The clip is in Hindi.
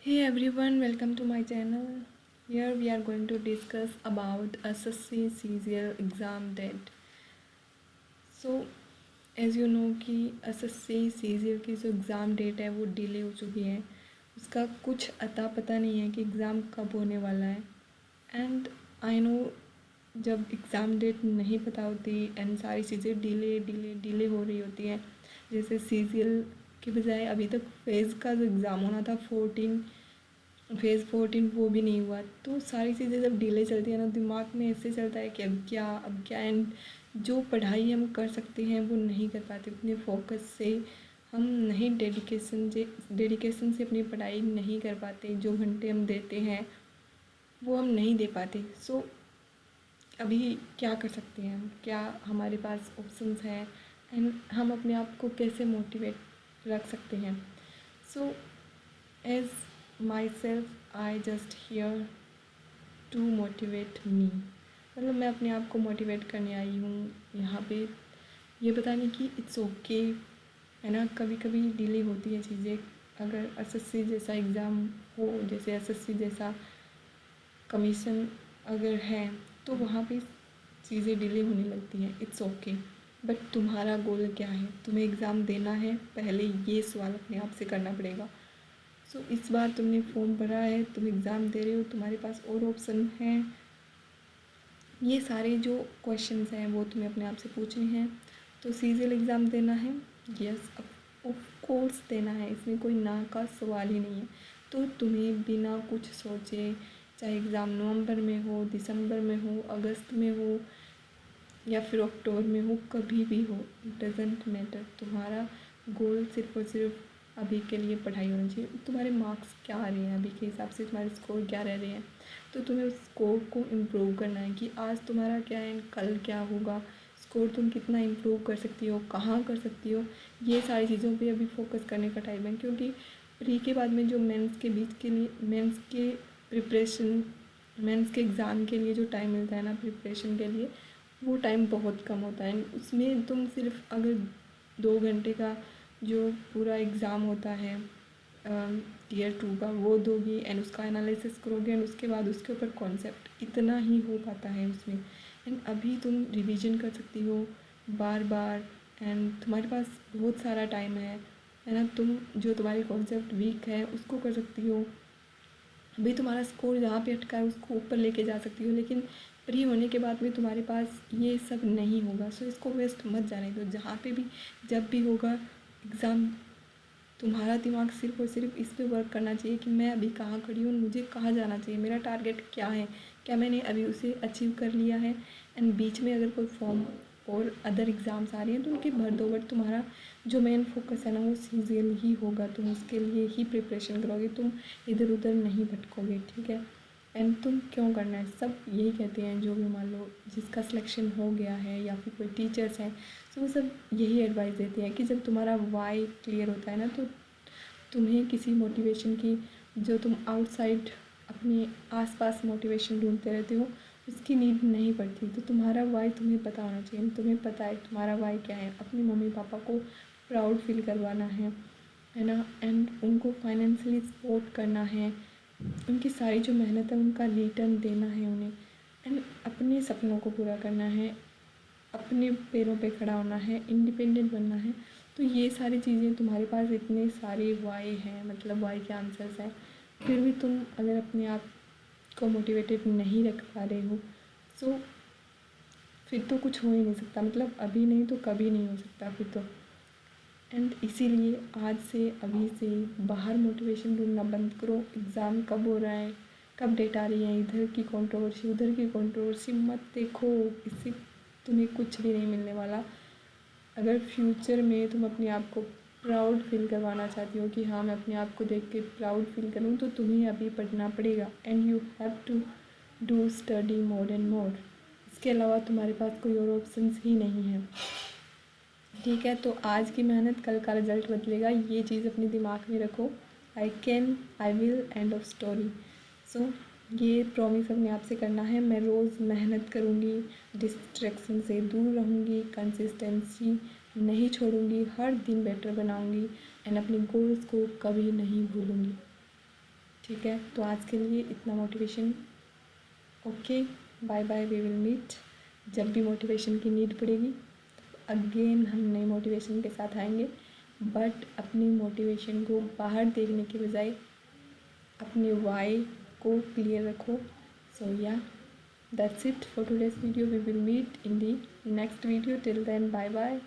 Hey everyone, welcome to my channel. Here we are going to discuss about SSC CGL exam date. So as you know कि SSC CGL की जो एग्ज़ाम डेट है वो डिले हो चुकी है। उसका कुछ अता पता नहीं है कि एग्ज़ाम कब होने वाला है। एंड आई नो जब एग्ज़ाम डेट नहीं पता होती एंड सारी चीज़ें डिले हो रही होती हैं। जैसे CGL के बजाय अभी तक फेज़ का जो एग्ज़ाम होना था फेज़ 14 वो भी नहीं हुआ। तो सारी चीज़ें जब डिले चलती है ना, दिमाग में ऐसे चलता है कि अब क्या एंड जो पढ़ाई हम कर सकते हैं वो नहीं कर पाते उतने फोकस से। हम नहीं डेडिकेशन से अपनी पढ़ाई नहीं कर पाते। जो घंटे हम देते हैं वो हम नहीं दे पाते। सो अभी क्या कर सकते हैं हम, क्या हमारे पास ऑप्शंस हैं एंड हम अपने आप को कैसे मोटिवेट रख सकते हैं। So as myself I just here to motivate me. मतलब मैं अपने आप को मोटिवेट करने आई हूँ यहाँ पे, ये बताने कि इट्स ओके है ना। कभी कभी डिले होती है चीज़ें। अगर एसएससी जैसा एग्ज़ाम हो, जैसे एसएससी जैसा कमीशन अगर है तो वहाँ पे चीज़ें डिले होने लगती हैं। इट्स ओके, बट तुम्हारा गोल क्या है? तुम्हें एग्ज़ाम देना है, पहले ये सवाल अपने आप से करना पड़ेगा। सो इस बार तुमने फॉर्म भरा है, तुम एग्ज़ाम दे रहे हो, तुम्हारे पास और ऑप्शन हैं। ये सारे जो क्वेश्चंस हैं वो तुम्हें अपने आप से पूछने हैं। तो सीजीएल एग्ज़ाम देना है, यस ऑफ कोर्स देना है, इसमें कोई ना का सवाल ही नहीं है। तो तुम्हें बिना कुछ सोचे, चाहे एग्ज़ाम नवंबर में हो, दिसंबर में हो, अगस्त में हो या फिर अक्टूबर में हो, कभी भी हो, डजेंट मैटर। तुम्हारा गोल सिर्फ और सिर्फ अभी के लिए पढ़ाई होनी चाहिए। तुम्हारे मार्क्स क्या आ रहे हैं, अभी के हिसाब से तुम्हारे स्कोर क्या रह रहे हैं, तो तुम्हें उस स्कोर को इम्प्रूव करना है कि आज तुम्हारा क्या है, कल क्या होगा। स्कोर तुम कितना इम्प्रूव कर सकती हो, कहाँ कर सकती हो, ये सारी चीज़ों पे अभी फोकस करने का टाइम है। क्योंकि प्री के बाद में जो मेंस के बीच के लिए मेंस के प्रिपरेशन मेंस के एग्ज़ाम के लिए जो टाइम मिलता है ना प्रिपरेशन के लिए, वो टाइम बहुत कम होता है। उसमें तुम सिर्फ अगर 2 घंटे का जो पूरा एग्ज़ाम होता है टीयर 2 का वो दोगी एंड उसका एनालिसिस करोगे एंड उसके बाद उसके ऊपर कॉन्सेप्ट, इतना ही हो पाता है उसमें। एंड अभी तुम रिवीजन कर सकती हो बार बार एंड तुम्हारे पास बहुत सारा टाइम है ना। तुम जो तुम्हारी कॉन्सेप्ट वीक है उसको कर सकती हो। अभी तुम्हारा स्कोर जहाँ पे अटका है उसको ऊपर लेके जा सकती हो, लेकिन प्री होने के बाद में तुम्हारे पास ये सब नहीं होगा। सो इसको वेस्ट मत जाने दो। जहाँ पे भी जब भी होगा एग्ज़ाम, तुम्हारा दिमाग सिर्फ और सिर्फ इस पे वर्क करना चाहिए कि मैं अभी कहाँ खड़ी हूँ, मुझे कहाँ जाना चाहिए, मेरा टारगेट क्या है, क्या मैंने अभी उसे अचीव कर लिया है। एंड बीच में अगर कोई फॉर्म और अदर एग्ज़ाम्स आ रही हैं तो उनके भर दो, बट तुम्हारा जो मेन फोकस है ना वो सीजीएल ही होगा। तुम उसके लिए ही प्रिपरेशन करोगे, तुम इधर उधर नहीं भटकोगे, ठीक है। एंड तुम क्यों करना है, सब यही कहते हैं जो भी मान लो जिसका सिलेक्शन हो गया है या फिर कोई टीचर्स हैं, तो वो सब यही एडवाइस देती हैं कि जब तुम्हारा वाई क्लियर होता है ना तो तुम्हें किसी मोटिवेशन की, जो तुम आउटसाइड अपने आसपास मोटिवेशन ढूंढते रहते हो, उसकी नीड नहीं पड़ती। तो तुम्हारा वाई तुम्हें पता होना चाहिए। तुम्हें पता है तुम्हारा वाई क्या है, अपने मम्मी पापा को प्राउड फील करवाना है ना। एंड उनको फाइनेंशियली सपोर्ट करना है, उनकी सारी जो मेहनत है उनका रिटर्न देना है उन्हें। एंड अपने सपनों को पूरा करना है, अपने पैरों पे खड़ा होना है, इंडिपेंडेंट बनना है। तो ये सारी चीज़ें तुम्हारे पास इतने सारे वाई हैं, मतलब वाई के आंसर्स हैं, फिर भी तुम अगर अपने आप को मोटिवेटेड नहीं रख पा रहे हो, सो फिर तो कुछ हो ही नहीं सकता। मतलब अभी नहीं तो कभी नहीं हो सकता फिर तो। एंड इसीलिए आज से अभी से बाहर मोटिवेशन ढूंढना बंद करो। एग्ज़ाम कब हो रहा है, कब डेट आ रही है, इधर की कंट्रोवर्सी उधर की कंट्रोवर्सी मत देखो, इससे तुम्हें कुछ भी नहीं मिलने वाला। अगर फ्यूचर में तुम अपने आप को प्राउड फील करवाना चाहती हो कि हाँ मैं अपने आप को देख के प्राउड फील करूँ, तो तुम्हें अभी पढ़ना पड़ेगा and you have to do study more and more. इसके अलावा तुम्हारे पास कोई और ऑप्शंस ही नहीं है, ठीक है। तो आज की मेहनत कल का रिजल्ट बदलेगा, ये चीज़ अपने दिमाग में रखो। I can, I will, end of story. So ये प्रॉमिस अपने आप से करना है। मैं रोज़ मेहनत करूँगी, डिस्ट्रैक्शन से दूर रहूँगी, कंसिस्टेंसी नहीं छोड़ूँगी, हर दिन बेटर बनाऊँगी एंड अपने गोल्स को कभी नहीं भूलूँगी। ठीक है, तो आज के लिए इतना motivation. Okay, bye bye, we will meet. जब भी मोटिवेशन की नीड पड़ेगी अगेन हम नए मोटिवेशन के साथ आएंगे, बट अपनी मोटिवेशन को बाहर देखने के बजाय अपने वाई को क्लियर रखो। So yeah, that's it for today's video. We will meet in the next video. Till then, bye bye.